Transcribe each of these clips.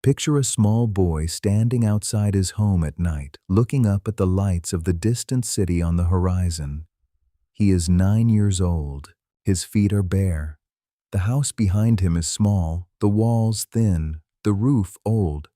Picture a small boy standing outside his home at night, looking up at the lights of the distant city on the horizon. He is 9 years old. His feet are bare. The house behind him is small, the walls thin, the roof old,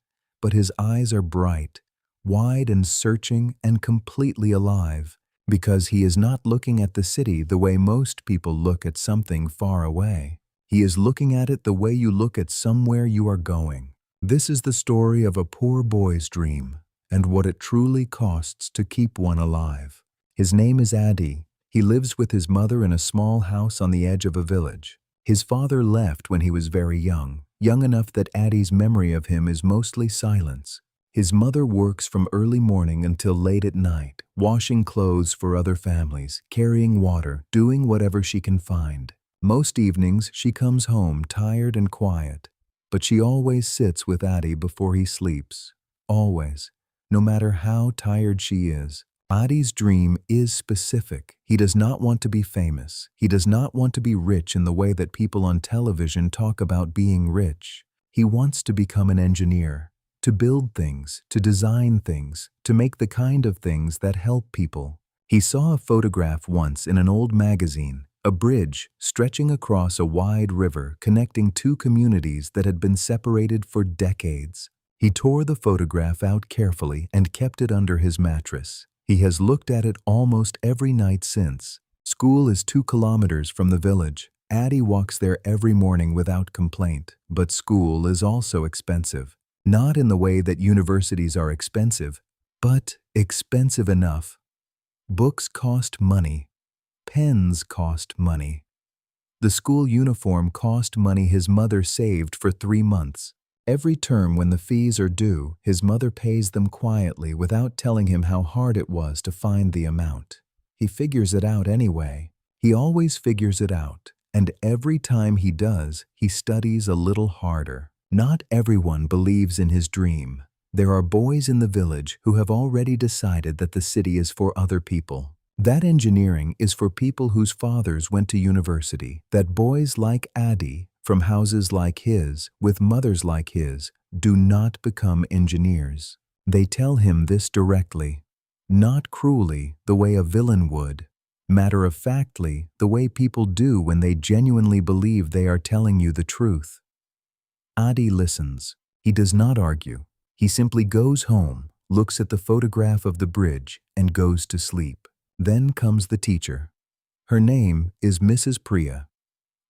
but his eyes are bright, wide and searching and completely alive, because he is not looking at the city the way most people look at something far away. He is looking at it the way you look at somewhere you are going. This is the story of a poor boy's dream and what it truly costs to keep one alive. His name is Adi. He lives with his mother in a small house on the edge of a village. His father left when he was very young enough that Adi's memory of him is mostly silence. His mother works from early morning until late at night, washing clothes for other families, carrying water, doing whatever she can find. Most evenings she comes home tired and quiet. But she always sits with Adi before he sleeps. Always. No matter how tired she is. Adi's dream is specific. He does not want to be famous. He does not want to be rich in the way that people on television talk about being rich. He wants to become an engineer, to build things, to design things, to make the kind of things that help people. He saw a photograph once in an old magazine. A bridge stretching across a wide river connecting two communities that had been separated for decades. He tore the photograph out carefully and kept it under his mattress. He has looked at it almost every night since. School is 2 kilometers from the village. Adi walks there every morning without complaint, but school is also expensive. Not in the way that universities are expensive, but expensive enough. Books cost money. Pens cost money. The school uniform cost money his mother saved for 3 months. Every term when the fees are due, his mother pays them quietly without telling him how hard it was to find the amount. He figures it out anyway. He always figures it out, and every time he does, he studies a little harder. Not everyone believes in his dream. There are boys in the village who have already decided that the city is for other people. That engineering is for people whose fathers went to university, that boys like Adi, from houses like his, with mothers like his, do not become engineers. They tell him this directly, not cruelly, the way a villain would, matter-of-factly, the way people do when they genuinely believe they are telling you the truth. Adi listens. He does not argue. He simply goes home, looks at the photograph of the bridge, and goes to sleep. Then comes the teacher. Her name is Mrs. Priya.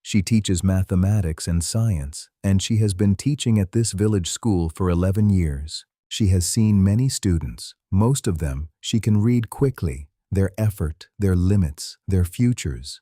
She teaches mathematics and science, and she has been teaching at this village school for 11 years. She has seen many students. Most of them she can read quickly, their effort, their limits, their futures.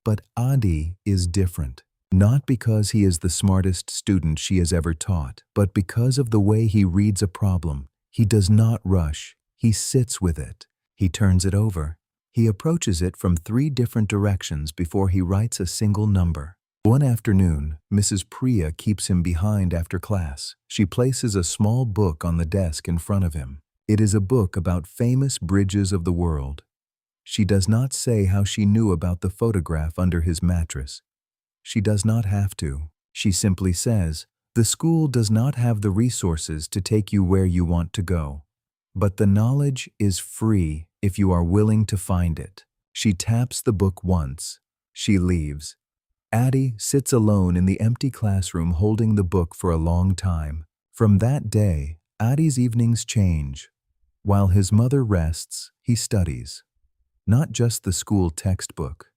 But Adi is different, not because he is the smartest student she has ever taught, but because of the way he reads a problem. He does not rush. He sits with it. He turns it over. He approaches it from 3 different directions before he writes a single number. One afternoon, Mrs. Priya keeps him behind after class. She places a small book on the desk in front of him. It is a book about famous bridges of the world. She does not say how she knew about the photograph under his mattress. She does not have to. She simply says, "The school does not have the resources to take you where you want to go. But the knowledge is free if you are willing to find it." She taps the book once. She leaves. Adi sits alone in the empty classroom holding the book for a long time. From that day, Adi's evenings change. While his mother rests, he studies. Not just the school textbook.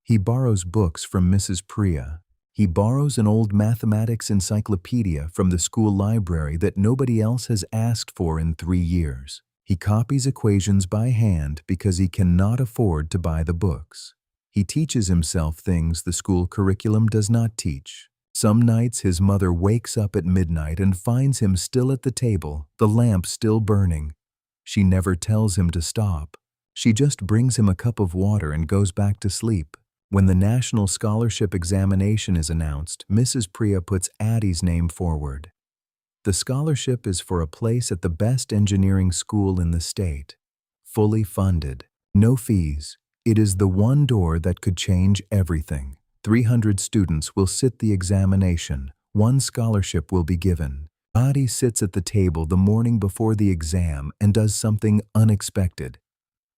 He borrows books from Mrs. Priya. He borrows an old mathematics encyclopedia from the school library that nobody else has asked for in 3 years. He copies equations by hand because he cannot afford to buy the books. He teaches himself things the school curriculum does not teach. Some nights his mother wakes up at midnight and finds him still at the table, the lamp still burning. She never tells him to stop. She just brings him a cup of water and goes back to sleep. When the national scholarship examination is announced, Mrs. Priya puts Adi's name forward. The scholarship is for a place at the best engineering school in the state. Fully funded. No fees. It is the one door that could change everything. 300 students will sit the examination. 1 scholarship will be given. Adi sits at the table the morning before the exam and does something unexpected.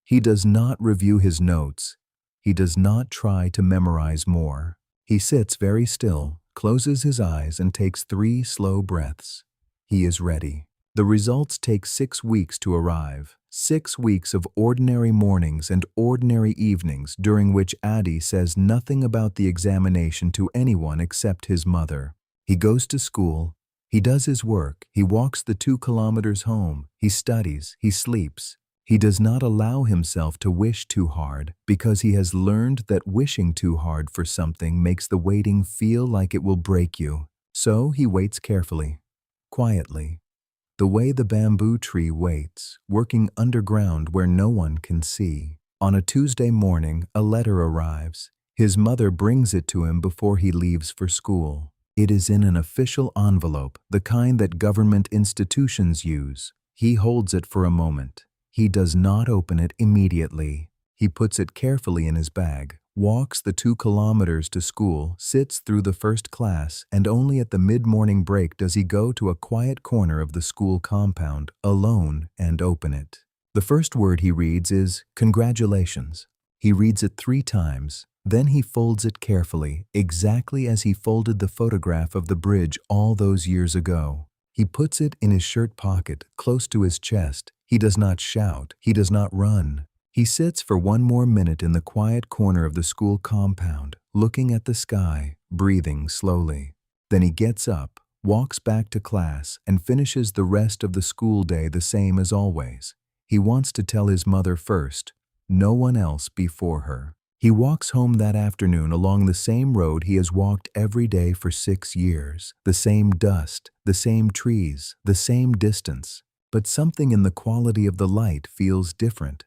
He does not review his notes. He does not try to memorize more. He sits very still, closes his eyes, and takes 3 slow breaths. He is ready. The results take 6 weeks to arrive. 6 weeks of ordinary mornings and ordinary evenings during which Adi says nothing about the examination to anyone except his mother. He goes to school. He does his work. He walks the 2 kilometers home. He studies. He sleeps. He does not allow himself to wish too hard because he has learned that wishing too hard for something makes the waiting feel like it will break you. So he waits carefully, quietly, the way the bamboo tree waits, working underground where no one can see. On a Tuesday morning, a letter arrives. His mother brings it to him before he leaves for school. It is in an official envelope, the kind that government institutions use. He holds it for a moment. He does not open it immediately. He puts it carefully in his bag, walks the 2 kilometers to school, sits through the first class, and only at the mid-morning break does he go to a quiet corner of the school compound, alone, and open it. The first word he reads is, "Congratulations." He reads it 3 times. Then he folds it carefully, exactly as he folded the photograph of the bridge all those years ago. He puts it in his shirt pocket, close to his chest. He does not shout. He does not run. He sits for 1 more minute in the quiet corner of the school compound, looking at the sky, breathing slowly. Then he gets up, walks back to class, and finishes the rest of the school day the same as always. He wants to tell his mother first, no one else before her. He walks home that afternoon along the same road he has walked every day for 6 years. The same dust, the same trees, the same distance. But something in the quality of the light feels different.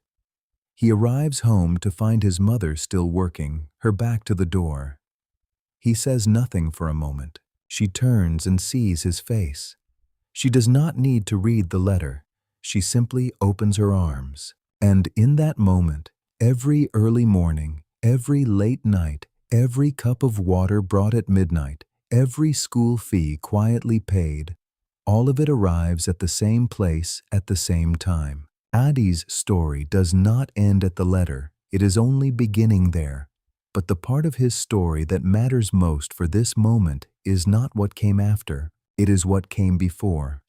He arrives home to find his mother still working, her back to the door. He says nothing for a moment. She turns and sees his face. She does not need to read the letter. She simply opens her arms. And in that moment, every early morning, every late night, every cup of water brought at midnight, every school fee quietly paid, all of it arrives at the same place at the same time. Adi's story does not end at the letter. It is only beginning there. But the part of his story that matters most for this moment is not what came after. It is what came before.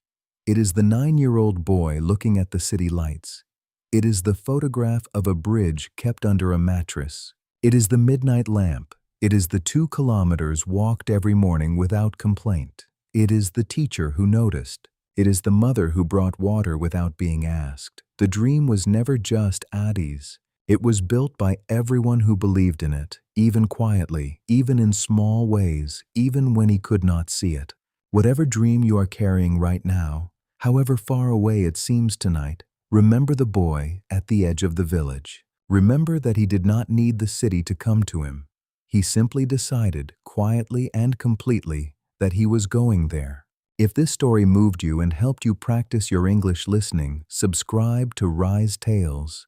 It is the 9-year-old boy looking at the city lights. It is the photograph of a bridge kept under a mattress. It is the midnight lamp. It is the 2 kilometers walked every morning without complaint. It is the teacher who noticed. It is the mother who brought water without being asked. The dream was never just Adi's. It was built by everyone who believed in it, even quietly, even in small ways, even when he could not see it. Whatever dream you are carrying right now, however far away it seems tonight, remember the boy at the edge of the village. Remember that he did not need the city to come to him. He simply decided, quietly and completely, that he was going there. If this story moved you and helped you practice your English listening, subscribe to RiseTales.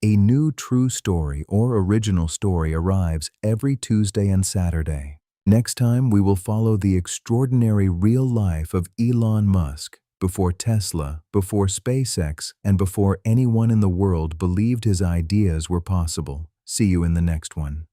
A new true story or original story arrives every Tuesday and Saturday. Next time, we will follow the extraordinary real life of Elon Musk, before Tesla, before SpaceX, and before anyone in the world believed his ideas were possible. See you in the next one.